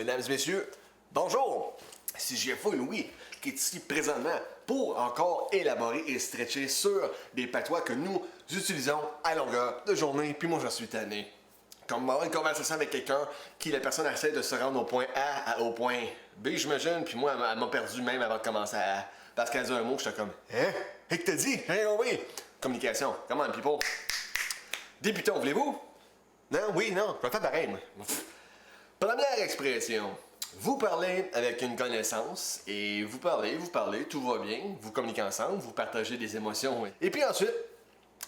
mesdames et messieurs, bonjour! C'est JFO Louis qui est ici présentement pour encore élaborer et stretcher sur des patois que nous utilisons à longueur de journée, puis moi j'en suis tanné. Comme avoir une conversation avec quelqu'un qui la personne essaie de se rendre au point A au point B, j'imagine, puis moi elle m'a perdu même avant de commencer à A. Parce qu'elle dit un mot, j'étais comme hein? Et que t'as dit? Rien compris! Communication, come on people! Débutons, voulez-vous? Non, oui, non, je vais faire pareil, moi. Première expression. Vous parlez avec une connaissance et vous parlez, tout va bien, vous communiquez ensemble, vous partagez des émotions. Et puis ensuite,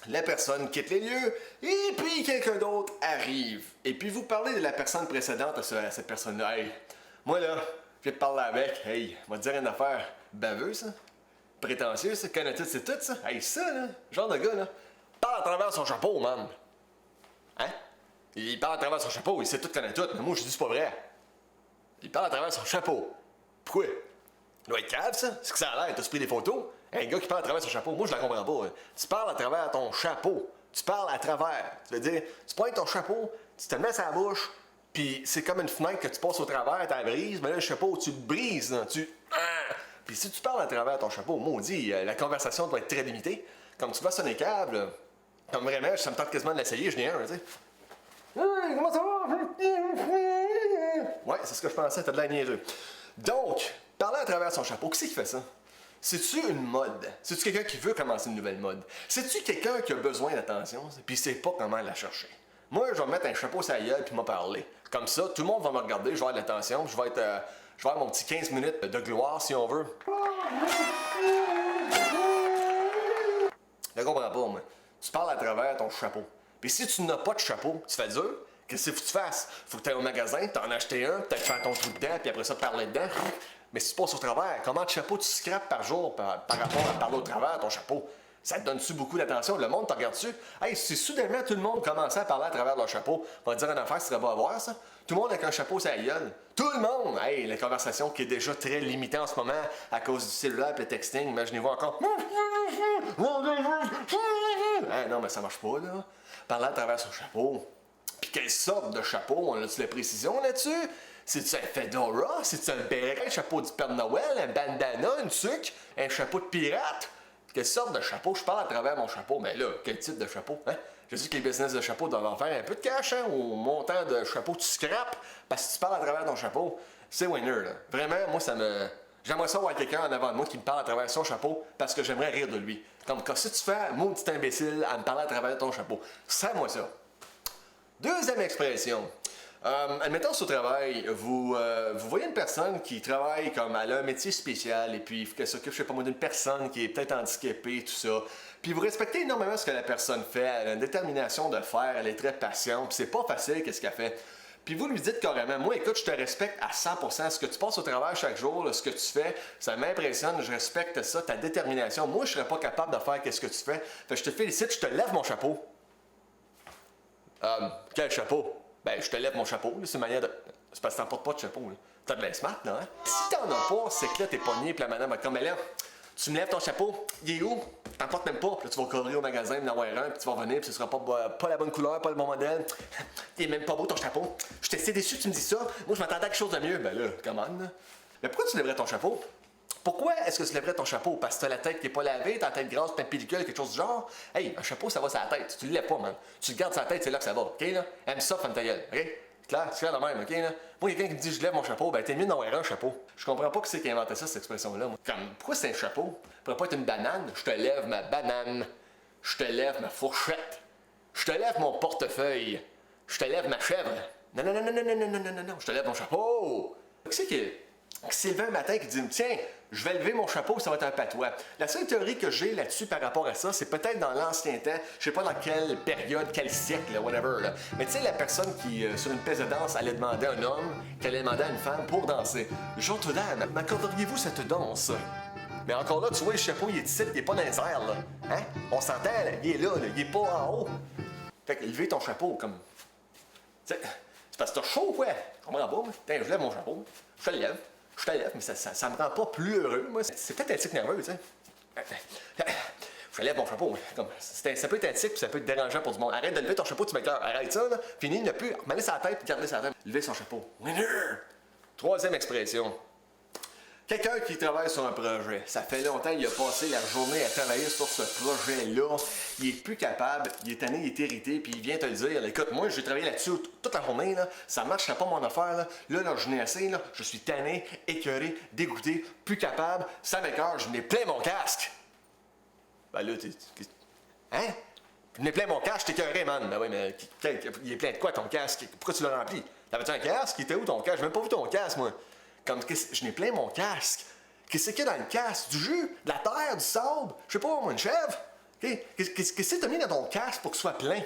la personne quitte les lieux et puis quelqu'un d'autre arrive. Et puis vous parlez de la personne précédente à cette personne-là. Hey, moi là, je vais te parler avec, hey, on va te dire une affaire baveuse, ça, prétentieuse, ça, connaît tout, c'est tout ça. Hey, ça là, genre de gars là, parle à travers son chapeau, man. Hein? Il parle à travers son chapeau, il sait tout, connaît tout, mais moi je dis c'est pas vrai. Il parle à travers son chapeau. Pourquoi? Il doit être cave, ça? C'est que ça a l'air, t'as pris des photos? Un gars qui parle à travers son chapeau, moi je la comprends pas. Hein. Tu parles à travers ton chapeau. Tu parles à travers. Tu veux dire, tu prends ton chapeau, tu te le mets sur la bouche, puis c'est comme une fenêtre que tu passes au travers, t'as la brise, mais là le chapeau, tu le brises, là, Puis si tu parles à travers ton chapeau, maudit, la conversation doit être très limitée. Comme tu vas sonner câble, là, comme vraiment, ça me tente quasiment de l'essayer, je n'ai un, tu sais. Hey, comment ça va? Ouais, c'est ce que je pensais, t'as de la niaiseux. Donc, parler à travers son chapeau, qui c'est qui fait ça? C'est-tu une mode? C'est-tu quelqu'un qui veut commencer une nouvelle mode? C'est-tu quelqu'un qui a besoin d'attention, puis sait pas comment la chercher? Moi, je vais me mettre un chapeau sur la gueule puis m'en parler. Comme ça, tout le monde va me regarder, je vais avoir de l'attention, je vais avoir mon petit 15 minutes de gloire, si on veut. Je comprends pas, moi. Tu parles à travers ton chapeau. Puis si tu n'as pas de chapeau, tu fais dur, qu'est-ce qu'il faut que tu fasses? Faut que tu ailles au magasin, t'en acheter un, peut-être faire ton trou dedans, puis après ça, parler dedans. Mais si tu passes au travers, comment de chapeau tu scrapes par jour par rapport à parler au travers ton chapeau? Ça te donne-tu beaucoup d'attention? Le monde te regarde-tu? Hey, si soudainement tout le monde commençait à parler à travers leur chapeau, on va dire une affaire, ce serait pas à voir ça. Tout le monde avec un chapeau sur la gueule. Tout le monde! Hey, la conversation qui est déjà très limitée en ce moment à cause du cellulaire et le texting, imaginez-vous encore. Hey, non, mais ça marche pas, là. Parler à travers son chapeau. Puis quelle sorte de chapeau? On a-tu la précision là-dessus? C'est-tu un fedora? C'est-tu un béret, un chapeau du Père Noël, un bandana, une tuque, un chapeau de pirate? Quelle sorte de chapeau? Je parle à travers mon chapeau. Mais là, quel type de chapeau? Hein? Je sais que les business de chapeau doivent en faire un peu de cash, hein? Au montant de chapeau, tu scrapes parce que tu parles à travers ton chapeau. C'est winner, là. Vraiment, moi, ça me... J'aimerais ça voir quelqu'un en avant de moi qui me parle à travers son chapeau parce que j'aimerais rire de lui. Comme quand si tu fais, maudit imbécile, à me parler à travers ton chapeau. Serre-moi ça. Deuxième expression. Admettons au travail, vous voyez une personne qui travaille comme elle a un métier spécial et puis qu'elle s'occupe, je sais pas moi, d'une personne qui est peut-être handicapée, tout ça. Puis vous respectez énormément ce que la personne fait, elle a une détermination de faire, elle est très patiente, puis c'est pas facile qu'est-ce qu'elle fait. Puis vous lui dites carrément, moi écoute, je te respecte à 100%, ce que tu passes au travail chaque jour, là, ce que tu fais, ça m'impressionne, je respecte ça, ta détermination. Moi je serais pas capable de faire qu'est-ce que tu fais. Fait que je te félicite, je te lève mon chapeau. Quel chapeau? Ben, je te lève mon chapeau, c'est une manière de... C'est parce que t'en portes pas de chapeau, là. T'as de la smart, non, hein? Si t'en as pas, c'est que là, t'es pogné, puis la madame va te dire, mais là, tu me lèves ton chapeau, il est où? T'en portes même pas, puis là, tu vas courir au magasin, m'en avoir un, puis tu vas revenir, puis ce sera pas la bonne couleur, pas le bon modèle. Il est même pas beau ton chapeau. Je t'ai déçu que tu me dis ça. Moi, je m'attendais à quelque chose de mieux. Ben là, comment, là? Mais pourquoi tu lèverais ton chapeau? Pourquoi est-ce que tu lèverais ton chapeau? Parce que t'as la tête qui est pas lavée, t'as la tête grasse, plein de pellicule, quelque chose du genre? Hey, un chapeau, ça va sur la tête. Tu le lèves pas, man. Tu le gardes sur la tête, c'est là que ça va, ok, là? Aime ça, femme ta gueule, ok? C'est clair de même, ok, là? Moi, quelqu'un qui me dit je lève mon chapeau, ben t'es mieux d'en avoir un chapeau. Je comprends pas qui c'est qui a inventé ça, cette expression-là, moi. Comme, pourquoi c'est un chapeau? Ça pourrait pas être une banane? Je te lève ma banane. Je te lève ma fourchette. Je te lève mon portefeuille. Je te lève ma chèvre. Non, non, non, non, non, non, non, non, non, non, non. Je te lève mon chapeau. Qui c'est qui s'est levé un matin qui dit tiens, je vais lever mon chapeau, ça va être un patois. La seule théorie que j'ai là-dessus par rapport à ça, c'est peut-être dans l'ancien temps, je sais pas dans quelle période, quel siècle, là, whatever. Là. Mais tu sais, la personne qui, sur une pièce de danse, allait demander à un homme qu'elle allait demander à une femme pour danser. Gentille dame, m'accorderiez-vous cette danse? Mais encore là, tu vois, le chapeau, il est ici, il est pas dans les airs, là. Hein? On s'entend, là, il est là, il est pas en haut. Fait que lever ton chapeau, comme... T'sais, c'est parce que t'as chaud, quoi. Je comprends pas, moi. Tiens, je lève mon chapeau, je te le lève. Je te lève, mais ça me rend pas plus heureux, moi. C'est peut-être un tic nerveux, tu sais. Je lève mon chapeau, comme, ça peut être un tic, puis ça peut être dérangeant pour du monde. Arrête de lever ton chapeau, tu m'écœures. Arrête ça, là. Fini, ne plus. Remets sa tête, puis garde sa tête. Lever son chapeau. Winner! Troisième expression. Quelqu'un qui travaille sur un projet, ça fait longtemps qu'il a passé la journée à travailler sur ce projet-là, il est plus capable, il est tanné, il est irrité, puis il vient te le dire, écoute, moi j'ai travaillé là-dessus toute la journée, là, ça marcherait pas mon affaire, là je n'ai assez, là, je suis tanné, écœuré, dégoûté, plus capable, ça m'écoeure, je n'ai plein mon casque. Ben là, hein? Je n'ai plein mon casque, t'es écœuré, man. Ben oui, mais il est plein de quoi ton casque? Pourquoi tu l'as rempli? T'avais-tu un casque? Il était où ton casque? J'ai même pas vu ton casque, moi. Comme, je n'ai plein mon casque. Qu'est-ce qu'il y a dans le casque? Du jus? De la terre? Du sable? Je sais pas, moi, une chèvre? Qu'est-ce que t'as mis dans ton casque pour qu'il soit plein?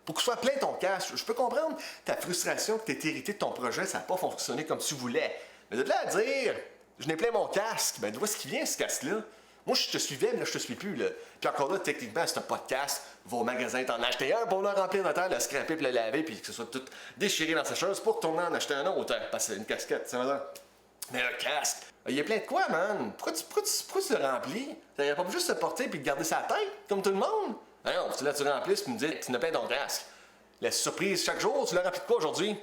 Pour qu'il soit plein ton casque? Je peux comprendre ta frustration, que t'es irrité de ton projet, ça n'a pas fonctionné comme tu voulais. Mais de là à dire, je n'ai plein mon casque, ben d'où est-ce qu'il vient ce casque-là? Moi, je te suivais, mais là, je te suis plus, là. Puis encore là, techniquement, c'est un podcast. Va au magasin, t'en acheter un pour le remplir de terre, le scraper, puis le laver, puis que ce soit tout déchiré dans sa chose pour tourner en acheter un autre. Parce que c'est une casquette, ça va dire. Mais un casque, il y a plein de quoi, man? Pourquoi tu le remplis? Ça irait pas juste se porter puis garder sa tête, comme tout le monde? Non, tu tu remplis puis me dis, tu n'as plein ton casque. La surprise, chaque jour, tu l'as rempli de quoi aujourd'hui?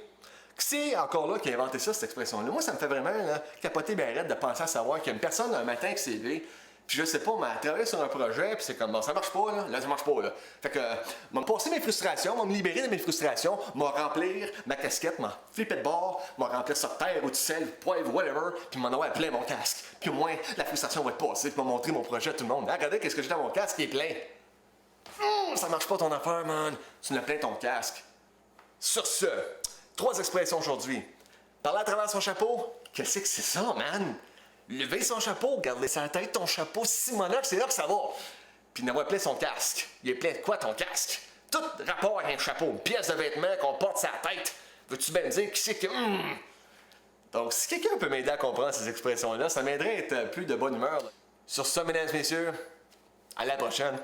C'est encore là qui a inventé ça, cette expression-là. Moi, ça me fait vraiment là, capoter ben raide de penser à savoir qu'il y a une personne un matin qui s'est levée, puis je sais pas, m'a travaillé sur un projet, puis c'est comme, bon, ça marche pas, là, ça marche pas, là. Fait que, m'a passer mes frustrations, m'a me libérer de mes frustrations, m'a remplir ma casquette, m'a flipper de bord, m'a remplir sur terre ou du sel, poivre, whatever, puis m'en avoir plein mon casque. Puis au moins, la frustration va être passée, puis m'a montré mon projet à tout le monde. Ah, regardez, qu'est-ce que j'ai dans mon casque, il est plein. Ça marche pas ton affaire, man. Tu n'as plein ton casque. Sur ce, 3 expressions aujourd'hui. Parler à travers son chapeau, qu'est-ce que c'est ça, man? Lever son chapeau, garder sa tête, ton chapeau, Simonac, c'est là que ça va. Puis n'avoir plein son casque. Il est plein de quoi ton casque? Tout rapport avec un chapeau, une pièce de vêtement qu'on porte sur la tête. Veux-tu bien me dire qui c'est que. Donc, si quelqu'un peut m'aider à comprendre ces expressions-là, ça m'aiderait à être plus de bonne humeur. Sur ce, mesdames et messieurs, à la prochaine.